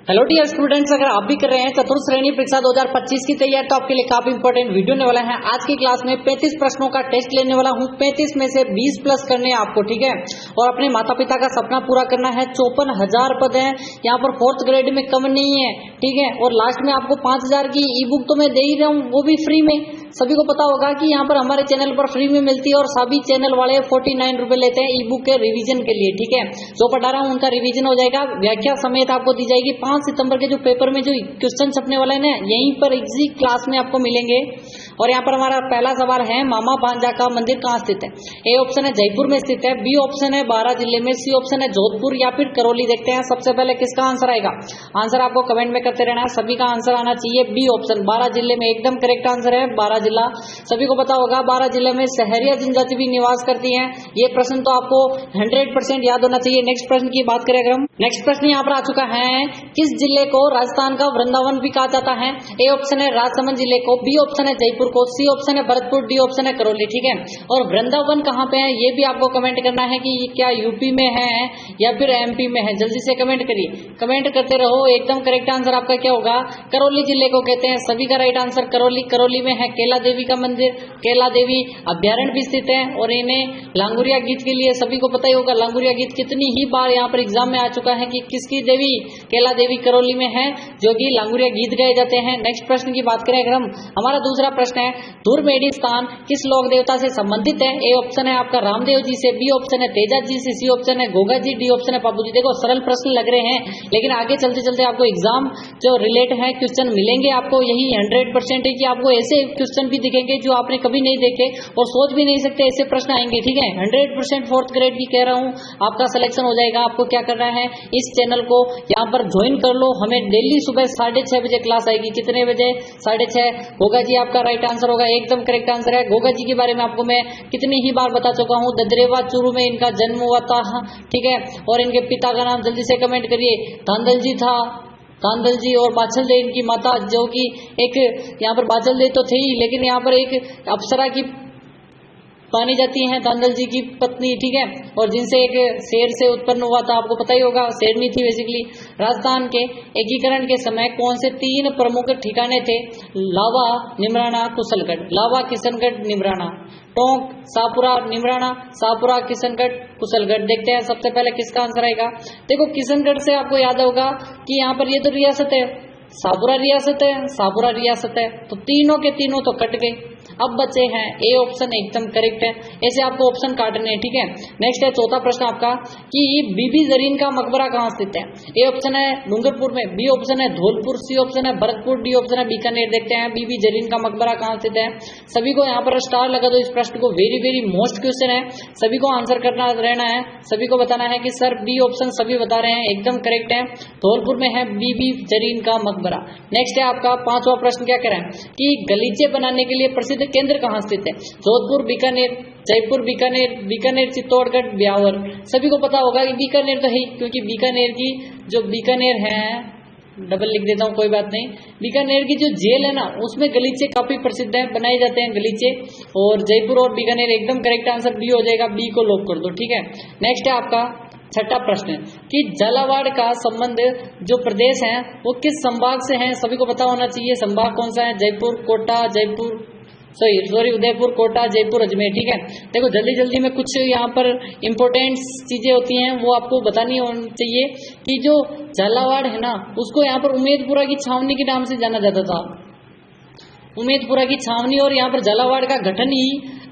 Hello dear students, अगर आप भी कर रहे हैं चतुर्थ श्रेणी परीक्षा 2025 की तैयारी तो आपके लिए काफी इंपॉर्टेंट वीडियो होने वाला है। आज की क्लास में 35 प्रश्नों का टेस्ट लेने वाला हूं। 35 में से 20 प्लस करने हैं आपको, ठीक है। और अपने माता पिता का सपना पूरा करना है। 54,000 पद है यहाँ पर, 4th ग्रेड में कम नहीं है, ठीक है। और लास्ट में आपको 5,000 की ई बुक तो मैं दे ही रहा हूँ, वो भी फ्री में। सभी को पता होगा कि यहाँ पर हमारे चैनल पर फ्री में मिलती है और सभी चैनल वाले 49 रुपए लेते हैं ई बुक के रिवीजन के लिए, ठीक है। जो पढ़ा रहा हूँ उनका रिवीजन हो जाएगा, व्याख्या समेत आपको दी जाएगी। 5 सितंबर के जो पेपर में जो क्वेश्चन छपने वाले हैं ना, यहीं पर इसी क्लास में आपको मिलेंगे। और यहाँ पर हमारा पहला सवाल है, मामा भांजा का मंदिर कहाँ स्थित है? ए ऑप्शन है जयपुर में स्थित है, बी ऑप्शन है 12 जिले में, सी ऑप्शन है जोधपुर या फिर करौली। देखते हैं सबसे पहले किसका आंसर आएगा। आंसर आपको कमेंट में करते रहना है, सभी का आंसर आना चाहिए बी ऑप्शन 12 जिले में, एकदम करेक्ट आंसर है 12 जिला। सभी को पता होगा 12 जिले में सहरिया जनजाति भी निवास करती है। ये प्रश्न तो आपको 100% याद होना चाहिए। नेक्स्ट प्रश्न की बात करें अगर हम, नेक्स्ट प्रश्न यहाँ पर आ चुका है, किस जिले को राजस्थान का वृंदावन भी कहा जाता है? ए ऑप्शन है राजसमंद जिले को, बी ऑप्शन है जयपुर को, सी ऑप्शन है भरतपुर, डी ऑप्शन है करौली, ठीक है। और वृंदावन कहाँ पे है ये भी आपको कमेंट करना है कि ये क्या यूपी में है या फिर एमपी में है। जल्दी से कमेंट करिए, कमेंट करते रहो। एकदम करेक्ट आंसर आपका क्या होगा? करौली जिले को कहते हैं। सभी का राइट आंसर करौली। करौली में है केला देवी का मंदिर, केला देवी अभ्यारण्य भी स्थित है। और इन्हें लांगुरिया गीत के लिए सभी को पता ही होगा, लांगुरिया गीत कितनी ही बार यहाँ पर एग्जाम में आ चुका है कि किसकी देवी, केला देवी करौली में है, जो कि लांगुरिया गीत गाए जाते हैं। नेक्स्ट प्रश्न की बात करें अगर हम, हमारा दूसरा प्रश्न है, धुरमेड़ी स्थान किस लोक देवता से संबंधित है? ए ऑप्शन है आपका रामदेव जी से, बी ऑप्शन है तेजा जी से, सी ऑप्शन है गोगा जी, डी ऑप्शन है बाबू जी। देखो सरल प्रश्न लग रहे हैं, लेकिन आगे चलते चलते आपको एग्जाम जो रिलेट है क्वेश्चन मिलेंगे आपको। यही 100% है कि आपको ऐसे क्वेश्चन भी दिखेंगे जो आपने कभी नहीं देखे और सोच भी नहीं सकते, ऐसे प्रश्न आएंगे, ठीक है। 100% 4th ग्रेड की कह रहा हूँ, आपका सिलेक्शन हो जाएगा। आपको क्या करना है, इस चैनल को यहाँ पर ज्वाइन कर लो। हमें डेली सुबह 6:30 बजे क्लास आएगी। कितने बजे? 6:30। गोगा जी आपका राइट आंसर होगा, एकदम करेक्ट आंसर है। गोगा जी के बारे में आपको मैं कितनी ही बार बता चुका हूँ, ददरेवा चूरू में इनका जन्म हुआ था, ठीक है। और इनके पिता का नाम जल्दी से कमेंट करिए, धांधल जी था, धांधल जी। और बाछल दे इनकी माता, जो कि एक यहाँ पर बाछल दे तो थे ही, लेकिन यहाँ पर एक अप्सरा की मानी जाती हैं, धांधल जी की पत्नी, ठीक है। और जिनसे एक शेर से उत्पन्न हुआ था, आपको पता ही होगा, शेरनी थी बेसिकली। राजस्थान के एकीकरण के समय कौन से 3 प्रमुख ठिकाने थे? लावा, निमराना, कुशलगढ़। लावा, किशनगढ़, निमराना। टोंक, शाहपुरा, निमराना, शाहपुरा, किशनगढ़, कुशलगढ़। देखते हैं सबसे पहले किसका आंसर आएगा। देखो किशनगढ़ से आपको याद होगा कि यहाँ पर ये तो रियासत है, शाहपुरा रियासत है, शाहपुरा रियासत है, तो तीनों के तीनों तो कट गए। अब बचे हैं ए ऑप्शन, एकदम करेक्ट है। ऐसे आपको ऑप्शन काटने हैं, ठीक है। नेक्स्ट है चौथा प्रश्न आपका कि बीबी जरीन का मकबरा कहाँ स्थित है? ए ऑप्शन है डूंगरपुर में, बी ऑप्शन है धौलपुर, सी ऑप्शन है भरतपुर, डी ऑप्शन है बीकानेर। देखते हैं बीबी जरीन का मकबरा कहाँ स्थित है। सभी को यहाँ पर स्टार लगा दो इस प्रश्न को, वेरी वेरी मोस्ट क्वेश्चन है, सभी को आंसर करना रहना है। सभी को बताना है कि सर बी ऑप्शन सभी बता रहे हैं, एकदम करेक्ट है। धौलपुर में है बीबी जरीन का मकबरा। नेक्स्ट है आपका 5वां प्रश्न, क्या कह रहा है कि गलीचे बनाने के लिए प्रसिद्ध केंद्र कहाँ स्थित है? जोधपुर, बीकानेर, जयपुर, बीकानेर, बीकानेर, चित्तौड़गढ़, ब्यावर। सभी को पता होगा कि बीकानेर तो है, क्योंकि बीकानेर की जो बीकानेर है, डबल लिख देता हूँ कोई बात नहीं, बीकानेर की जो जेल है ना, उसमें गलीचे काफी प्रसिद्ध है, बनाए जाते हैं गलीचे। और जयपुर और बीकानेर, एकदम करेक्ट आंसर बी हो जाएगा, बी को लॉक कर दो, ठीक है। नेक्स्ट है आपका 6ठा प्रश्न कि झालावाड़ का संबंध जो प्रदेश है वो किस संभाग से है? सभी को पता होना चाहिए संभाग कौन सा है। जयपुर, कोटा, जयपुर, सॉरी उदयपुर, कोटा, जयपुर, अजमेर, ठीक है। देखो जल्दी जल्दी में कुछ यहाँ पर इंपॉर्टेंट चीजें होती हैं, वो आपको बतानी होनी चाहिए कि जो झालावाड़ है ना, उसको यहाँ पर उमेदपुरा की छावनी के नाम से जाना जाता था, उमेदपुरा की छावनी। और यहाँ पर झालावाड़ का गठन ही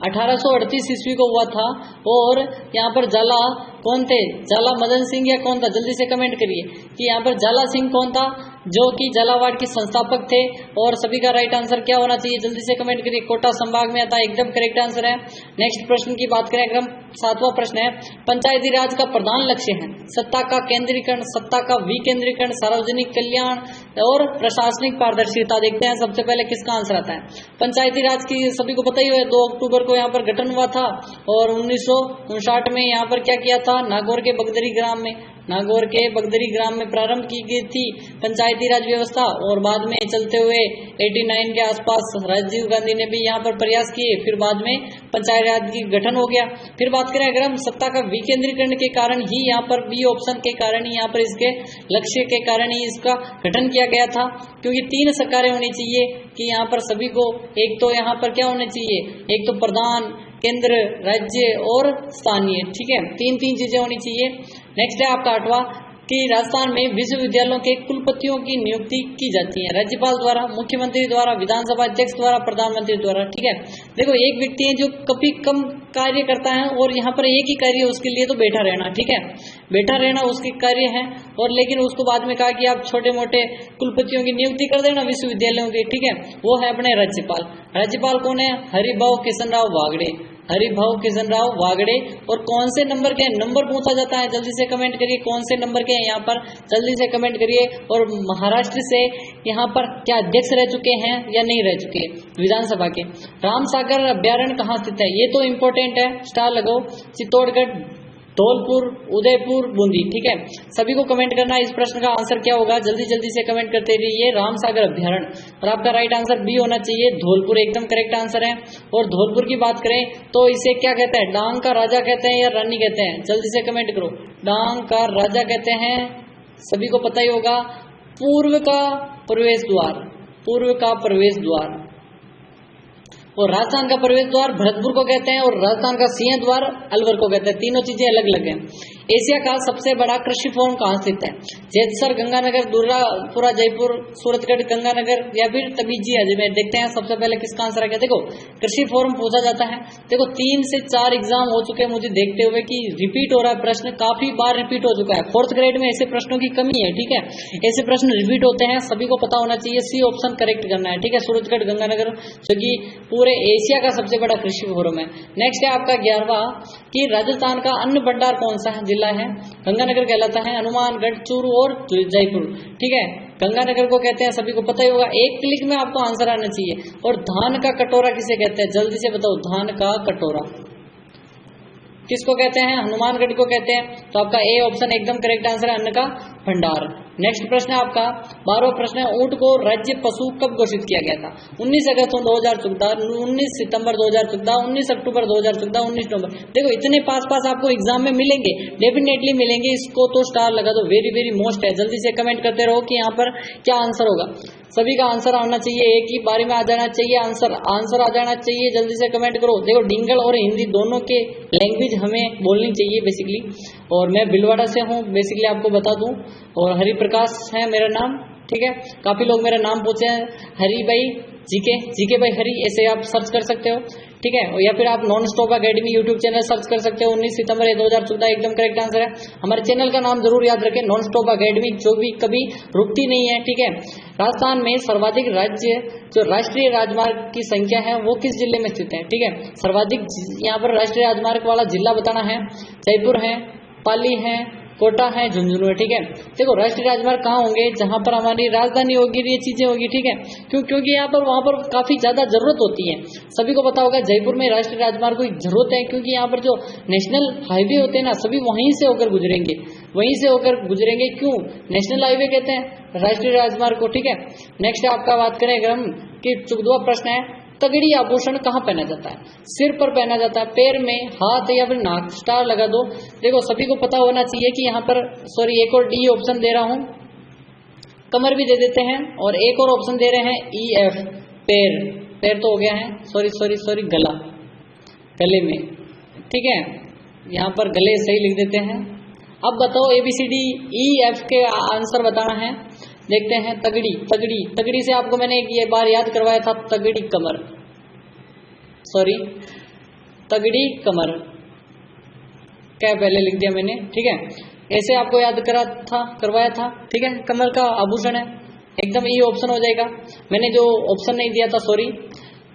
1838 ईस्वी को हुआ था। और यहाँ पर झाला कौन थे? झाला मदन सिंह या कौन था? जल्दी से कमेंट करिए कि यहाँ पर झाला सिंह कौन था, जो कि झालावाड़ के संस्थापक थे। और सभी का राइट आंसर क्या होना चाहिए, जल्दी से कमेंट करिए। कोटा संभाग में आता है, एकदम करेक्ट आंसर है। नेक्स्ट प्रश्न की बात करें अगर हम, 7वां प्रश्न है, पंचायती राज का प्रधान लक्ष्य है सत्ता का केंद्रीकरण, सत्ता का विकेंद्रीकरण, सार्वजनिक कल्याण और प्रशासनिक पारदर्शिता। देखते हैं सबसे पहले किसका आंसर आता है। पंचायती राज की सभी को पता ही है, 2 अक्टूबर को यहाँ पर गठन हुआ था और 1959 में यहाँ पर क्या किया था, था नागौर के बगदरी ग्राम में। नागौर के बगदरी ग्राम में प्रारंभ की गई थी पंचायती राज व्यवस्था और बाद में चलते हुए 89 के आसपास राजीव गांधी ने भी यहाँ पर प्रयास किए, फिर बाद में पंचायत राज की गठन हो गया। फिर बात करें अगर हम सत्ता का विकेंद्रीकरण के कारण ही यहाँ पर बी ऑप्शन के कारण ही यहाँ पर इसके लक्ष्य के कारण ही इसका गठन किया गया था, क्योंकि 3 सरकारें होनी चाहिए कि यहाँ पर सभी को, एक तो यहाँ पर क्या होने चाहिए, एक तो प्रधान, केंद्र, राज्य और स्थानीय, ठीक है, 3 चीजें होनी चाहिए। नेक्स्ट है आपका 8वां कि राजस्थान में विश्वविद्यालयों के कुलपतियों की नियुक्ति की जाती है राज्यपाल द्वारा, मुख्यमंत्री द्वारा, विधानसभा अध्यक्ष द्वारा, प्रधानमंत्री द्वारा, ठीक है। देखो एक व्यक्ति है जो कभी कम कार्य करता है और यहाँ पर एक ही कार्य उसके लिए तो बैठा रहना, ठीक है, बैठा रहना उसके कार्य है, और लेकिन उसको बाद में कहा कि आप छोटे मोटे कुलपतियों की नियुक्ति कर देना विश्वविद्यालयों की, ठीक है, वो है अपने राज्यपाल। राज्यपाल कौन है? हरिभाऊ किशनराव वागड़े, हरिभाऊ किशनराव वागड़े। और कौन से नंबर के नंबर पूछा जाता है, जल्दी से कमेंट करिए कौन से नंबर के हैं यहाँ पर, जल्दी से कमेंट करिए। और महाराष्ट्र से यहाँ पर क्या अध्यक्ष रह चुके हैं या नहीं रह चुके विधानसभा के। रामसागर अभ्यारण्य कहाँ स्थित है, ये तो इम्पोर्टेंट है, स्टार लगाओ। चित्तौड़गढ़, धौलपुर, उदयपुर, बूंदी, ठीक है। सभी को कमेंट करना इस प्रश्न का आंसर क्या होगा, जल्दी जल्दी से कमेंट करते रहिए। रामसागर अभ्यारण्य, और आपका राइट आंसर बी होना चाहिए, धौलपुर एकदम करेक्ट आंसर है। और धौलपुर की बात करें तो इसे क्या कहते हैं, डांग का राजा कहते हैं या रानी कहते हैं, जल्दी से कमेंट करो। डांग का राजा कहते हैं, सभी को पता ही होगा। पूर्व का प्रवेश द्वार, पूर्व का प्रवेश द्वार। और राजस्थान का प्रवेश द्वार भरतपुर को कहते हैं, और राजस्थान का सिंह द्वार अलवर को कहते हैं। तीनों चीजें अलग अलग हैं। एशिया का सबसे बड़ा कृषि फोरम कहाँ स्थित है? जैतसर, गंगानगर, दुर्गापुरा, जयपुर, सूरतगढ़, गंगानगर या फिर तबीजी अजमेर। देखते हैं सबसे पहले किसका आंसर है क्या। देखो कृषि फोरम पूछा जाता है, देखो 3 से 4 एग्जाम हो चुके हैं मुझे देखते हुए कि रिपीट हो रहा है प्रश्न, काफी बार रिपीट हो चुका है। 4th ग्रेड में ऐसे प्रश्नों की कमी है, ठीक है, ऐसे प्रश्न रिपीट होते हैं, सभी को पता होना चाहिए। सी ऑप्शन करेक्ट करना है, ठीक है, सूरतगढ़, गंगानगर, जो कि पूरे एशिया का सबसे बड़ा कृषि फोरम है। नेक्स्ट है आपका 11वां कि राजस्थान का अन्न भंडार कौन सा जिला है? गंगानगर कहलाता है, हनुमानगढ़, चूरू और जयपुर, ठीक है, गंगानगर को कहते हैं, सभी को पता ही होगा। एक क्लिक में आपको आंसर आना चाहिए। और धान का कटोरा किसे कहते हैं, जल्दी से बताओ। धान का कटोरा किसको कहते हैं? हनुमानगढ़ को कहते हैं। तो आपका ए ऑप्शन एकदम करेक्ट आंसर है, अन्न का भंडार। नेक्स्ट प्रश्न है आपका 12वां प्रश्न है, ऊंट को राज्य पशु कब घोषित किया गया था? 19 अगस्त 2014, 19 सितंबर 2014, 19 अक्टूबर 2014, 19 नवंबर। देखो इतने पास आपको एग्जाम में मिलेंगे, डेफिनेटली मिलेंगे, इसको तो स्टार लगा दो, वेरी वेरी मोस्ट है। जल्दी से कमेंट करते रहो कि यहाँ पर क्या आंसर होगा। सभी का आंसर आना चाहिए, एक ही बारी में आ जाना चाहिए, आंसर आ जाना चाहिए, जल्दी से कमेंट करो। देखो डिंगल और हिंदी दोनों के लैंग्वेज हमें बोलनी चाहिए बेसिकली। और मैं भिलवाड़ा से हूँ बेसिकली, आपको बता दूं, और हरिप्रकाश है मेरा नाम, ठीक है। काफी लोग मेरा नाम पूछे हैं, हरी भाई जीके भाई हरी, ऐसे आप सर्च कर सकते हो, ठीक है। या फिर आप non stop academy YouTube channel search कर सकते हो। 19 सितंबर 2014 एकदम करेक्ट आंसर है। हमारे चैनल का नाम जरूर याद रखें, नॉन स्टॉप अकेडमी, जो भी कभी रुकती नहीं है, ठीक है। राजस्थान में सर्वाधिक राज्य जो राष्ट्रीय राजमार्ग की संख्या है वो किस जिले में स्थित है, ठीक है। सर्वाधिक यहाँ पर राष्ट्रीय राजमार्ग वाला जिला बताना है। जयपुर है, पाली है, कोटा है, झुंझुनू है, ठीक है। देखो राष्ट्रीय राजमार्ग कहाँ होंगे, जहां पर हमारी राजधानी होगी, ये चीजें होगी, ठीक है। क्योंकि यहाँ पर वहां पर काफी ज्यादा जरूरत होती है। सभी को पता होगा जयपुर में राष्ट्रीय राजमार्ग की जरूरत है, क्योंकि यहाँ पर जो नेशनल हाईवे होते हैं ना, सभी वहीं से होकर गुजरेंगे, वहीं से होकर गुजरेंगे। क्यों नेशनल हाईवे कहते हैं राष्ट्रीय राजमार्ग को, ठीक है। नेक्स्ट आपका बात करें अगर हम कि 14वां प्रश्न है, तगड़ी आभूषण कहाँ पहना जाता है? सिर पर पहना जाता है, पैर में, हाथ या फिर नाक, स्टार लगा दो। देखो सभी को पता होना चाहिए कि यहाँ पर सॉरी एक और डी ऑप्शन दे रहा हूं, कमर भी दे देते हैं, और एक और ऑप्शन दे रहे हैं EF, पैर तो हो गया है, सॉरी गला, गले में, ठीक है, यहाँ पर गले सही लिख देते हैं। अब बताओ ABCDEF के आंसर बताना है। देखते हैं तगड़ी से आपको मैंने एक ये बार याद करवाया था, तगड़ी कमर, तगड़ी कमर क्या पहले लिख दिया मैंने, ठीक है। ऐसे आपको याद करवाया था, ठीक है। कमर का आभूषण है, एकदम ये ऑप्शन हो जाएगा। मैंने जो ऑप्शन नहीं दिया था, सॉरी,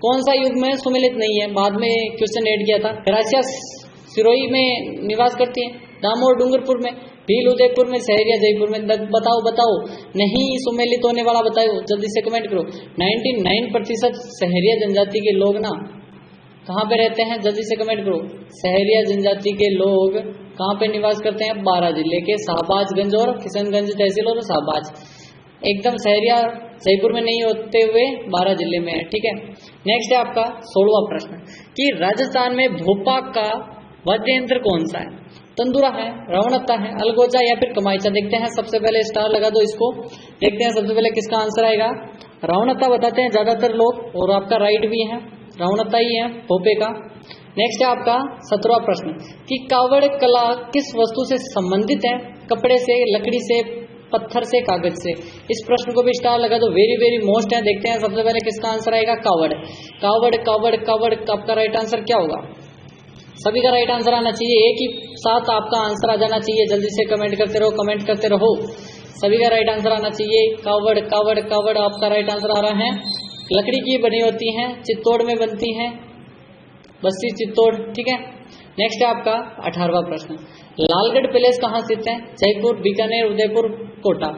कौन सा युग में सुमेलित नहीं है, बाद में क्वेश्चन ऐड किया था। ग्रासिया सिरोही में निवास करती है, दामोर डूंगरपुर में, भील उदयपुर में, सहरिया जयपुर में। बताओ नहीं सुमेलित होने वाला बताओ, जल्दी से कमेंट करो। 99% सहरिया जनजाति के लोग ना कहाँ पे रहते हैं, जल्दी से कमेंट करो। सहरिया जनजाति के लोग कहाँ पे निवास करते हैं? बारां जिले के शाहबाजगंज और किशनगंज तहसील और शाहबाज, एकदम शहरिया जयपुर में नहीं होते हुए बारां जिले में है, ठीक है। नेक्स्ट है आपका 16वां प्रश्न कि राजस्थान में भोपा का वाद्य यंत्र कौन सा है? तंदुरा है, रवणत्ता है, अलगोजा या फिर कमाईचा। देखते हैं, सबसे पहले स्टार लगा दो इसको, देखते हैं सबसे पहले किसका आंसर आएगा। रवणत्ता बताते हैं ज्यादातर लोग, और आपका राइट भी है, रवणत्ता ही है भोपे का। नेक्स्ट है आपका 17वां प्रश्न कि कावड़ कला किस वस्तु से संबंधित है? कपड़े से, लकड़ी से, पत्थर से, कागज से। इस प्रश्न को भी स्टार लगा दो, वेरी वेरी मोस्ट है। देखते हैं सबसे पहले किसका आंसर आएगा। कावड़, कावड़, कावड़, कावड़। आपका राइट आंसर क्या होगा? सभी का राइट आंसर आना चाहिए, एक ही साथ आपका आंसर आ जाना चाहिए। जल्दी से कमेंट करते रहो, कमेंट करते रहो, सभी का राइट आंसर आना चाहिए। कावड़, कावड़, कावड़ आपका राइट आंसर आ रहा है। लकड़ी की बनी होती हैं, चित्तौड़ में बनती हैं, बस्सी चित्तौड़, ठीक है। नेक्स्ट है आपका 18वां प्रश्न, लालगढ़ पैलेस कहाँ स्थित है? जयपुर, बीकानेर, उदयपुर, कोटा।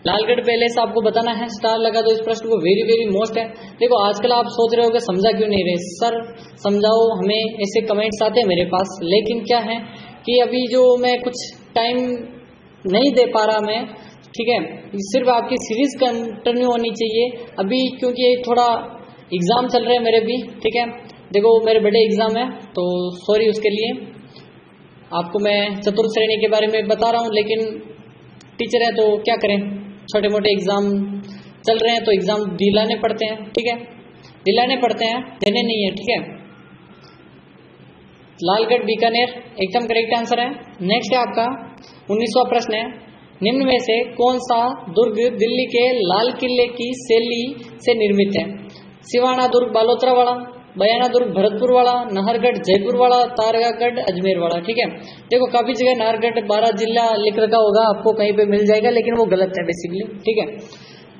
लालगढ़ पैलेस आपको बताना है, स्टार लगा दो इस प्रश्न को, वेरी वेरी मोस्ट है। देखो आजकल आप सोच रहे हो कि समझा क्यों नहीं रहे सर, समझाओ हमें, ऐसे कमेंट्स आते हैं मेरे पास, लेकिन क्या है कि अभी जो मैं कुछ टाइम नहीं दे पा रहा मैं, ठीक है। सिर्फ आपकी सीरीज कंटिन्यू होनी चाहिए अभी, क्योंकि थोड़ा एग्जाम चल रहे हैं मेरे भी, ठीक है। देखो मेरे बड़े एग्जाम है, तो सॉरी उसके लिए। आपको मैं चतुर्थ श्रेणी के बारे में बता रहा हूँ, लेकिन टीचर है तो क्या करें, छोटे मोटे एग्जाम चल रहे हैं तो एग्जाम दिलाने पड़ते हैं, ठीक है, दिलाने पड़ते हैं, देने नहीं है, ठीक है। लालगढ़, बीकानेर एकदम करेक्ट आंसर है। नेक्स्ट है आपका 19वां प्रश्न है, निम्न में से कौन सा दुर्ग दिल्ली के लाल किले की शैली से निर्मित है? सिवाना दुर्ग बालोतरा वाला, बयाना दुर्ग भरतपुर वाला, नाहरगढ़ जयपुर वाला, तारगागढ़ अजमेर वाला, ठीक है। देखो काफी जगह नाहरगढ़ 12 जिला लिख रखा होगा, आपको कहीं पे मिल जाएगा, लेकिन वो गलत है बेसिकली, ठीक है।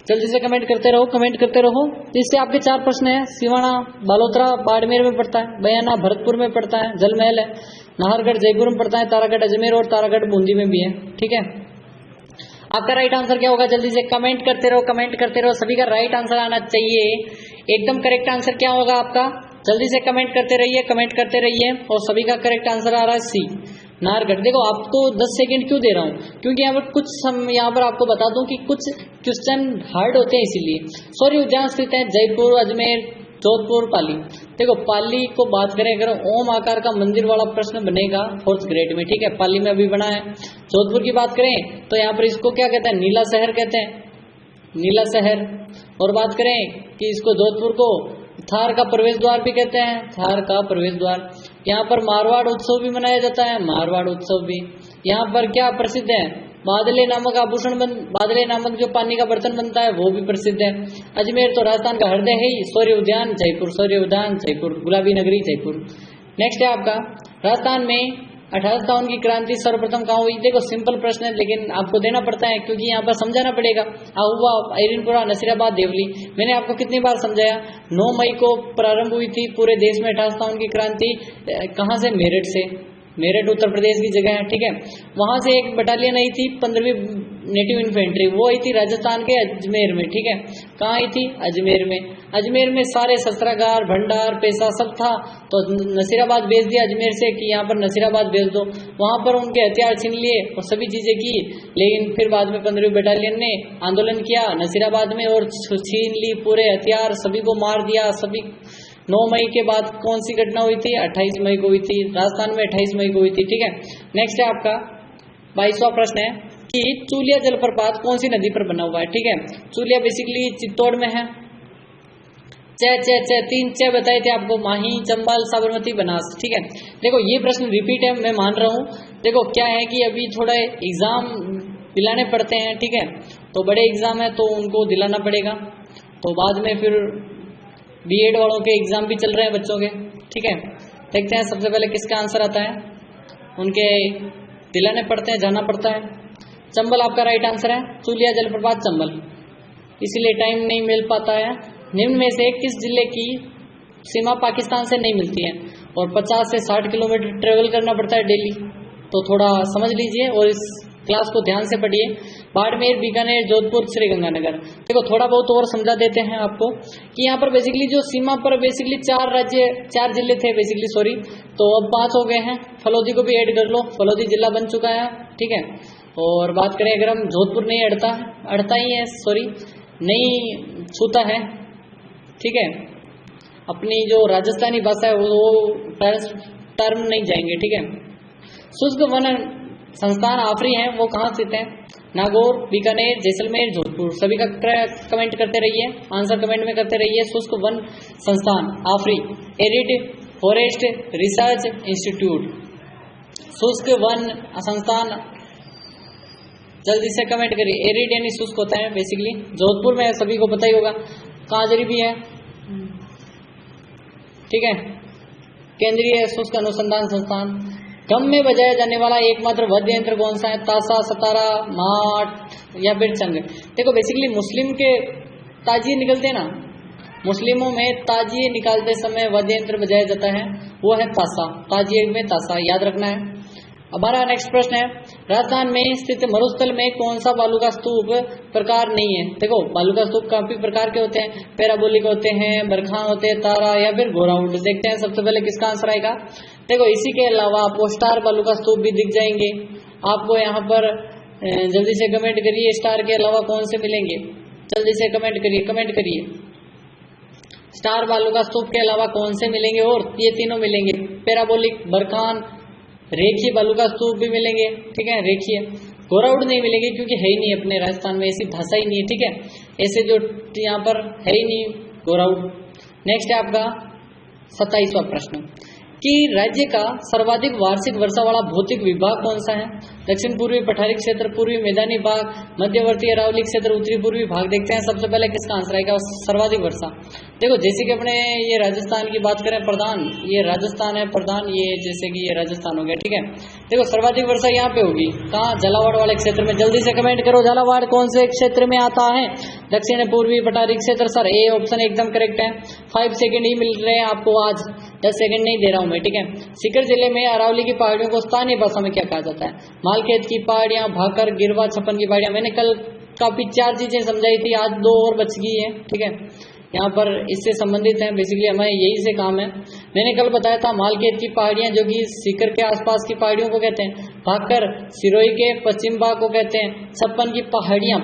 जल्दी से कमेंट करते रहो, कमेंट करते रहो। इससे आपके 4 प्रश्न है। सिवाना बालोतरा बाड़मेर में पड़ता है, बयाना भरतपुर में पड़ता है, जलमहल है, नाहरगढ़ जयपुर में पड़ता है, तारागढ़ अजमेर और तारागढ़ बूंदी में भी है, ठीक है। आपका राइट आंसर क्या होगा? जल्दी से कमेंट करते रहो, कमेंट करते रहो, सभी का राइट आंसर आना चाहिए। एकदम करेक्ट आंसर क्या होगा आपका? जल्दी से कमेंट करते रहिए, कमेंट करते रहिए, और सभी का करेक्ट आंसर आ रहा है सी, नाहरगढ़। देखो आपको 10 सेकंड क्यों दे रहा हूँ, क्योंकि यहाँ पर आपको बता दूं कि कुछ क्वेश्चन हार्ड होते हैं, इसीलिए। सॉरी उद्यान स्थित है जयपुर, अजमेर, जोधपुर, पाली। देखो पाली को बात करें अगर, ओम आकार का मंदिर वाला प्रश्न बनेगा 4th ग्रेड में, ठीक है, पाली में अभी बना है। जोधपुर की बात करें तो यहाँ पर इसको क्या कहते हैं? नीला शहर कहते हैं, नीला शहर। और बात करें कि इसको जोधपुर को थार का प्रवेश द्वार भी कहते हैं, थार का प्रवेश द्वार। यहाँ पर मारवाड़ उत्सव भी मनाया जाता है, मारवाड़ उत्सव भी। यहाँ पर क्या प्रसिद्ध है? बादले नामक आभूषण बादले नामक जो पानी का बर्तन बनता है वो भी प्रसिद्ध है। अजमेर तो राजस्थान का हृदय है ही, सूर्य उद्यान जयपुर, सूर्य उद्यान जयपुर, गुलाबी नगरी जयपुर। नेक्स्ट है आपका, राजस्थान में 1857 की क्रांति सर्वप्रथम कहाँ हुई? देखो सिंपल प्रश्न है, लेकिन आपको देना पड़ता है क्योंकि यहाँ पर समझाना पड़ेगा। आहुआ, आइरनपुरा, नसीराबाद, देवली। मैंने आपको कितनी बार समझाया? 9 मई को प्रारंभ हुई थी पूरे देश में 1857 की क्रांति। कहाँ से? मेरठ से। मेरठ उत्तर प्रदेश की जगह है, ठीक है। वहां से एक बटालियन आई थी 15वीं नेटिव इन्फेंट्री, वो आई थी राजस्थान के अजमेर में, ठीक है। कहाँ आई थी? अजमेर में। अजमेर में सारे शस्त्रागार, भंडार, पैसा सब था, तो नसीराबाद भेज दिया अजमेर से कि यहाँ पर नसीराबाद भेज दो। वहां पर उनके हथियार छीन लिए और सभी चीजें की, लेकिन फिर बाद में 15वीं बटालियन ने आंदोलन किया नसीराबाद में और छीन ली पूरे हथियार, सभी को मार दिया। सभी 9 मई के बाद कौन सी घटना हुई थी? 28 मई को हुई थी, राजस्थान में 28 मई को हुई थी, ठीक है। नेक्स्ट है आपका 22वां प्रश्न है कि चूलिया जलप्रपात कौन सी नदी पर बना हुआ है? ठीक है, चूलिया बेसिकली चित्तौड़ में है। तीन च बताए थे आपको, माही, चंबल, साबरमती, बनास, ठीक है। देखो ये प्रश्न रिपीट है, मैं मान रहा हूँ। देखो क्या है कि अभी थोड़ा एग्जाम दिलाने पड़ते हैं, ठीक है, तो बड़े एग्जाम है तो उनको दिलाना पड़ेगा, तो बाद में फिर बीएड वालों के एग्जाम भी चल रहे हैं बच्चों के, ठीक है। देखते हैं सबसे पहले किसका आंसर आता है, उनके दिलाने पड़ते हैं, जाना पड़ता है। चंबल आपका राइट आंसर है, चूलिया जलप्रपात चंबल, इसीलिए टाइम नहीं मिल पाता है। निम्न में से किस जिले की सीमा पाकिस्तान से नहीं मिलती है और 50 से 60 किलोमीटर ट्रेवल करना पड़ता है डेली, तो थोड़ा समझ लीजिए और इस क्लास को ध्यान से पढ़िए। बाड़मेर, बीकानेर, जोधपुर, श्रीगंगानगर। देखो थोड़ा बहुत और समझा देते हैं आपको कि यहाँ पर बेसिकली जो सीमा पर बेसिकली 4 जिले थे बेसिकली, सॉरी, तो अब 5 हो गए हैं। फलौदी को भी ऐड कर लो, फलौदी जिला बन चुका है, ठीक है। और बात करें अगर हम, जोधपुर नहीं अड़ता ही है, सॉरी, नहीं छूता है, ठीक है। अपनी जो राजस्थानी भाषा है वो टर्म नहीं जाएंगे, ठीक है। शुष्क वन संस्थान आफरी हैं, वो कहाँ स्थित हैं? नागौर, बीकानेर, जैसलमेर, जोधपुर। सभी का कमेंट करते रहिए, आंसर कमेंट में करते रहिए। शुष्क वन संस्थान आफरी, एरिड फॉरेस्ट रिसर्च इंस्टीट्यूट। शुष्क वन संस्थान, जल्दी से कमेंट करिए। एरिड यानी शुष्क होता है बेसिकली, जोधपुर में सभी को पता ही होगा। काजरी भी है, ठीक है। केंद्रीय शुष्क अनुसंधान संस्थान। गम में बजाया जाने वाला एकमात्र वाद्य यंत्र कौन सा है? ताशा, सतारा, माठ या फिर चंग। देखो बेसिकली मुस्लिम के ताजिए निकलते हैं ना, मुस्लिमों में ताजिए निकालते समय वाद्य यंत्र बजाया जाता है, वो है ताशा। ताजिए में ताशा, याद रखना है। हमारा नेक्स्ट प्रश्न है, राजस्थान में स्थित मरुस्थल में कौन सा बालू का स्तूप प्रकार नहीं है? देखो बालू का स्तूप काफी प्रकार के होते हैं, पैराबोलिक होते हैं, बरखान होते हैं, तारा या फिर गोराउंड। देखते हैं सबसे पहले किसका आंसर आएगा। देखो इसी के अलावा आपको स्टार बालू का स्तूप भी दिख जाएंगे आपको यहाँ पर। जल्दी से कमेंट करिए, स्टार के अलावा कौन से मिलेंगे? जल्दी से कमेंट करिए। स्टार बालू का स्तूप के अलावा कौन से मिलेंगे? और ये तीनों मिलेंगे, पैराबोलिक, बरखान, रेखीय बालू का स्तूप भी मिलेंगे, ठीक है, रेखीय। गोराउड नहीं मिलेंगे क्योंकि है ही नहीं अपने राजस्थान में, ऐसी भाषा ही नहीं है, ठीक है। ऐसे जो यहाँ पर है ही नहीं गोराउड। नेक्स्ट है आपका 27वां प्रश्न कि राज्य का सर्वाधिक वार्षिक वर्षा वाला भौतिक विभाग कौन सा है? दक्षिण पूर्वी पठारी क्षेत्र, पूर्वी मैदानी भाग, मध्यवर्ती अरावली क्षेत्र, उत्तरी पूर्वी भाग। देखते हैं सबसे पहले किसका आंसर आएगा सर्वाधिक वर्षा। देखो जैसे कि अपने ये राजस्थान की बात करें, प्रधान, ये राजस्थान है, प्रधान ये जैसे कि ये राजस्थान हो गया, ठीक है। देखो सर्वाधिक वर्षा यहाँ पे होगी, कहाँ? झालावाड़ वाले क्षेत्र में। जल्दी से कमेंट करो, झालावाड़ कौन से क्षेत्र में आता है? दक्षिण पूर्वी पठारी क्षेत्र। सर ए ऑप्शन एकदम करेक्ट है। 5 सेकंड ही मिल रहे हैं आपको आज, 10 सेकंड नहीं दे रहा हूं मैं, ठीक है। सीकर जिले में अरावली की पहाड़ियों को स्थानीय भाषा में क्या कहा जाता है? मालखेत की पहाड़ियां, भाकर, गिरवा, छप्पन की पहाड़ियां। मैंने कल काफी 4 चीजें समझाई थी, आज 2 और बच गई है, ठीक है। यहाँ पर इससे संबंधित है, बेसिकली हमें यही से काम है। मैंने कल बताया था मालखेत की पहाड़ियां जो कि सीकर के आसपास की पहाड़ियों को कहते हैं, भाकर सिरोही के पश्चिम भाग को कहते हैं, छप्पन की पहाड़ियां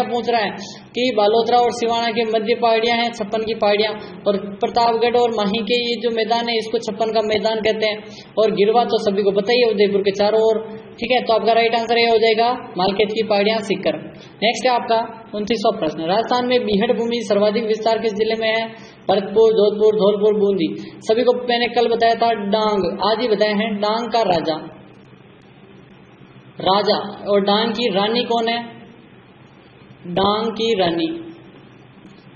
पूछ रहा है कि बालोतरा और सिवाना के मध्य पहाड़ियां हैं छप्पन की पहाड़ियां, और प्रतापगढ़ और माही के ये जो मैदान है इसको छप्पन का मैदान कहते हैं, और गिरवा तो सभी को पता ही है उदयपुर के चारों ओर, ठीक है। तो आपका राइट आंसर ये हो जाएगा मालखेत की पहाड़ियां, सीकर। नेक्स्ट है आपका 29वां प्रश्न, राजस्थान में बीहड़ भूमि सर्वाधिक विस्तार किस जिले में है? भरतपुर, जोधपुर, धौलपुर, बूंदी। सभी को मैंने कल बताया था डांग, आज ही बताए हैं डांग का राजा, और डांग की रानी कौन है? डांग की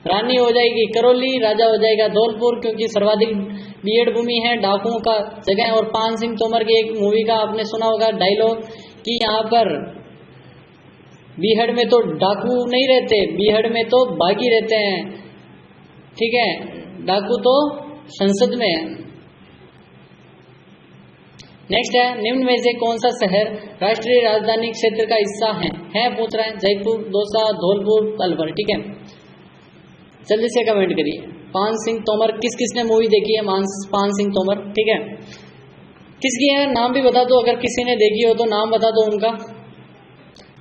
रानी हो जाएगी करौली, राजा हो जाएगा धौलपुर, क्योंकि सर्वाधिक बीहड़ भूमि है, डाकुओं का जगह है। और पान सिंह तोमर की एक मूवी का आपने सुना होगा डायलॉग कि यहाँ पर बीहड़ में तो डाकू नहीं रहते, बीहड़ में तो बागी रहते हैं, ठीक है, डाकू तो संसद में है। नेक्स्ट है, निम्न में से कौन सा शहर राष्ट्रीय राजधानी क्षेत्र का हिस्सा है पूछ रहा है? जयपुर, दौसा, धौलपुर, अलवर, ठीक है। जल्दी से कमेंट करिए। पान सिंह तोमर, किसने मूवी देखी है? पान सिंह तोमर, ठीक है। किसकी है नाम भी बता दो, अगर किसी ने देखी हो तो नाम बता दो उनका।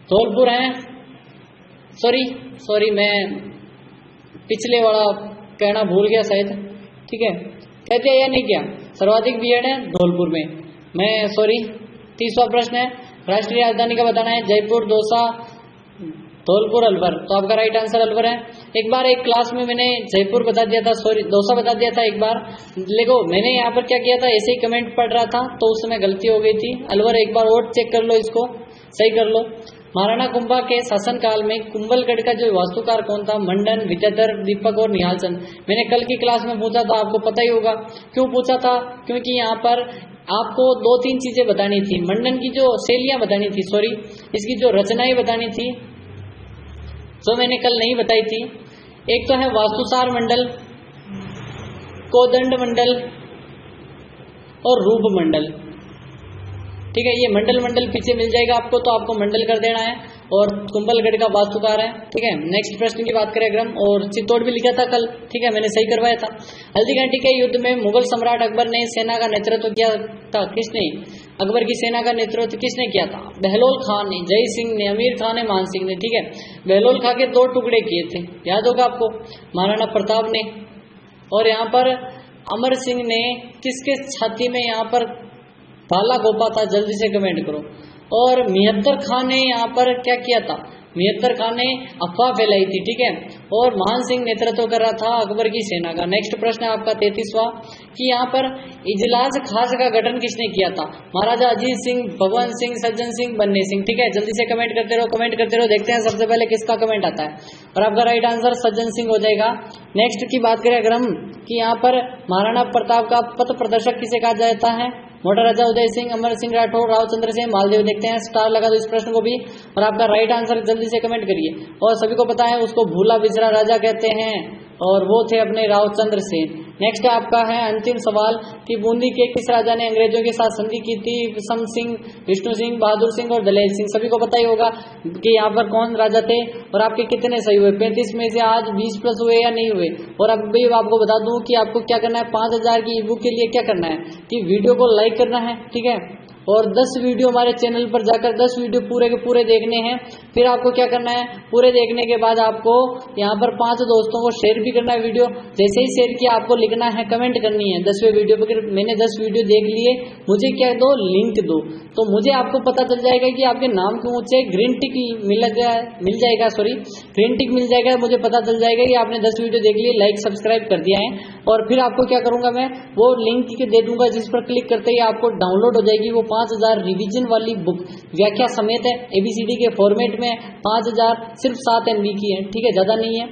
धौलपुर है, सॉरी मैं पिछले वाला कहना भूल गया शायद, ठीक है। कहते हैं या नहीं क्या? सर्वाधिक बीहड़ है धौलपुर में, मैं सॉरी। 30वां प्रश्न है, राष्ट्रीय राजधानी का बताना है? जयपुर, दौसा, धौलपुर, अलवर। तो आपका राइट आंसर अलवर है। एक बार एक क्लास में मैंने जयपुर बता दिया था, सॉरी दौसा बता दिया था एक बार। देखो मैंने यहाँ पर क्या किया था, ऐसे ही कमेंट पढ़ रहा था तो उस समय गलती हो गई थी। अलवर एक बार और चेक कर लो, इसको सही कर लो। महाराणा कुंभा के शासनकाल में कुंभलगढ़ का जो वास्तुकार कौन था? मंडन, विद्याधर, दीपक और निहाल चंद। मैंने कल की क्लास में पूछा था, आपको पता ही होगा क्यों पूछा था, क्योंकि यहाँ पर आपको 2-3 चीजें बतानी थी। मंडन की जो शैलियां बतानी थी, सॉरी इसकी जो रचनाएं बतानी थी, जो मैंने कल नहीं बताई थी। एक तो है वास्तुसार मंडल, कोदंड मंडल और रूप मंडल। ठीक है। ये मंडल पीछे मिल जाएगा आपको, तो आपको मंडल कर देना है। और कुंभलगढ़ का वास्तुकार है, ठीक है। नेक्स्ट प्रश्न की बात करें अगर हम, और चित्तौड़ भी लिखा था कल, ठीक है, मैंने सही करवाया था। हल्दीघाटी के युद्ध में मुगल सम्राट अकबर ने सेना का नेतृत्व किया था, किसने? अकबर की सेना का नेतृत्व किसने किया था? बहलोल खान ने, जय सिंह ने, अमीर खान ने, मान सिंह ने, ठीक है। बहलोल खान के 2 टुकड़े किए थे, याद होगा आपको, महाराणा प्रताप ने, और यहाँ पर अमर सिंह ने किसके छाती में यहाँ पर भाला घोंपा था? जल्दी से कमेंट करो। और मिहत्तर खान ने यहाँ पर क्या किया था? मिहत्तर खान ने अफवाह फैलाई थी, ठीक है। और मान सिंह नेतृत्व कर रहा था अकबर की सेना का। नेक्स्ट प्रश्न है आपका 33वां कि यहाँ पर इजलास खास का गठन किसने किया था? महाराजा अजीत सिंह, भगवंत सिंह, सज्जन सिंह, बन्ने सिंह, ठीक है। जल्दी से कमेंट करते रहो, देखते हैं सबसे पहले किसका कमेंट आता है। और आपका राइट आंसर सज्जन सिंह हो जाएगा। नेक्स्ट की बात करें अगर हम कि यहाँ पर महाराणा प्रताप का पथ प्रदर्शक किसे कहा जाता है? मोटा राजा उदय सिंह, अमर सिंह राठौर, राव चंद्र सिंह, मालदेव। देखते हैं, स्टार लगा दो इस प्रश्न को भी। और आपका राइट आंसर जल्दी से कमेंट करिए। और सभी को पता है उसको भूला बिसरा राजा कहते हैं, और वो थे अपने रावचंद्र सिंह। नेक्स्ट आपका है अंतिम सवाल कि बूंदी के किस राजा ने अंग्रेजों के साथ संधि की थी? विषम सिंह, विष्णु सिंह, बहादुर सिंह और दलेल सिंह। सभी को पता ही होगा कि यहाँ पर कौन राजा थे। और आपके कितने सही हुए? 35 में से आज 20 प्लस हुए या नहीं हुए? और अब भी आपको बता दूं कि आपको क्या करना है, 5000 की ई बुक के लिए क्या करना है कि वीडियो को लाइक करना है, ठीक है। और 10 वीडियो हमारे चैनल पर जाकर 10 वीडियो पूरे के पूरे देखने हैं। फिर आपको क्या करना है, पूरे देखने के बाद आपको यहाँ पर 5 दोस्तों को शेयर भी करना है वीडियो। जैसे ही शेयर किया आपको लिखना है, कमेंट करनी है 10वें वीडियो पर मैंने 10 वीडियो देख लिए, मुझे क्या दो, लिंक दो। तो मुझे आपको पता चल जाएगा कि आपके नाम के ऊंचे ग्रीन टिक मिल जाएगा, ग्रीन टिक मिल जाएगा। मुझे पता चल जाएगा कि आपने 10 वीडियो देख लिए, लाइक सब्सक्राइब कर दिया है। और फिर आपको क्या करूंगा, मैं वो लिंक दे दूंगा जिस पर क्लिक करते ही आपको डाउनलोड हो जाएगी वो 5000 रिवीजन वाली बुक, व्याख्या समेत है, ABCD के फॉर्मेट में। 5000 सिर्फ 7 MB की है, ठीक है, ज्यादा नहीं है,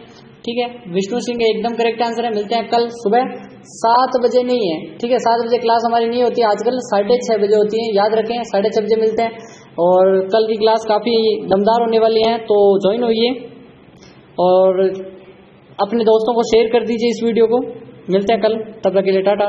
ठीक है। विष्णु सिंह एकदम करेक्ट आंसर है। मिलते हैं कल सुबह 7 बजे, नहीं है, ठीक है, 7 बजे क्लास हमारी नहीं होती आजकल, 6:30 बजे होती है, याद रखें, 6:30 बजे मिलते हैं। और कल की क्लास काफी दमदार होने वाली है, तो ज्वाइन होइए और अपने दोस्तों को शेयर कर दीजिए इस वीडियो को। मिलते हैं कल, तब तक के लिए टाटा।